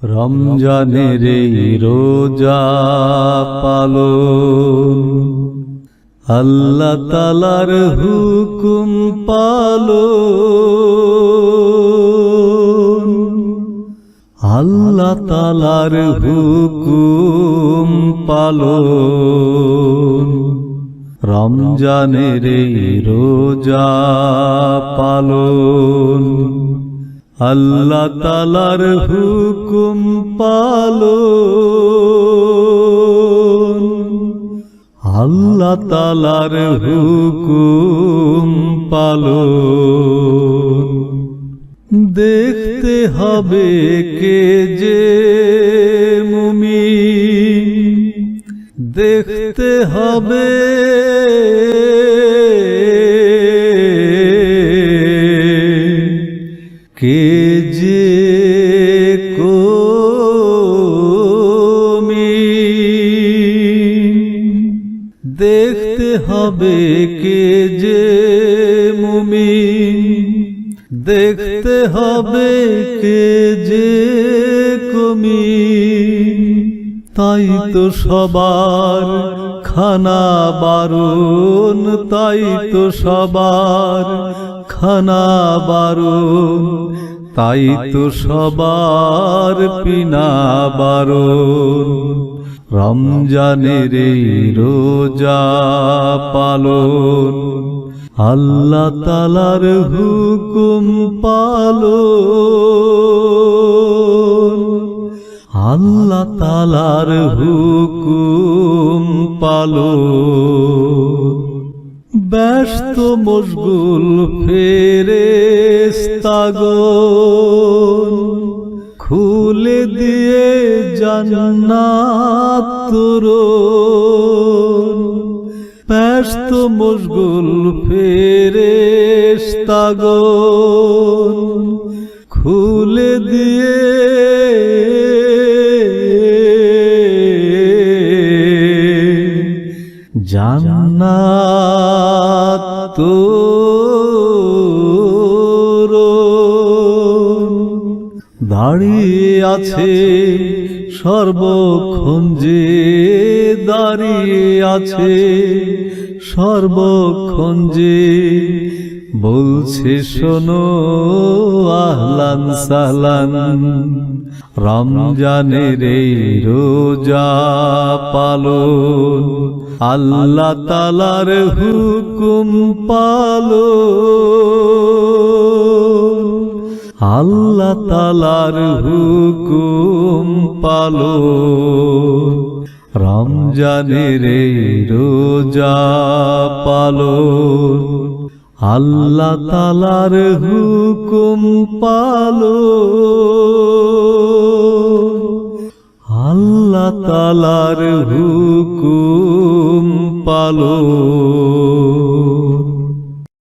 রমজানের এই রোজা পালন, আল্লাহ তাআলার হুকুম পালন, আল্লাহ তাআলার হুকুম পালন। রমজানের এই রোজা পালন, আল্লাহ তাআলার হুকুম পালন, আল্লাহ তাআলার হুকুম পালন। দেখতে হবে কে যে মুমিন, দেখতে হবে কে যে মুমিন, দেখতে হবে কে যে মুমিন, দেখতে হবে কে যে মুমিন। তাই তো সবার খানা বারণ, তাই তো সবার খানা বারণ, তাই তো সবার পিনা বারণ। রমজানের এই রোজা পালন, আল্লাহ তাআলার হুকুম পালন, আল্লাহ তাআলার হুকুম পালন। ব্যস্ত মশগুল ফেরেশতাগণ, খুলে দিয়ে জান্নাত তোরণ। ব্যস্ত মশগুল ফেরেশতাগণ, খুলে দিয়ে জান্নাত তোরণ। দাঁড়িয়ে আছে সর্বক্ষণ যে, দাঁড়িয়ে আছে সর্বক্ষণ যে, বলছে শোনো আহলান সাহলান। রমজানের এই রোজা পালন, আল্লাহ তাআলার হুকুম পালন, আল্লাহ তাআলার হুকুম পালন। রমজানের এই রোজা পালন, আল্লাহ তাআলার হুকুম পালন, আল্লাহ তাআলার হুকুম পালন।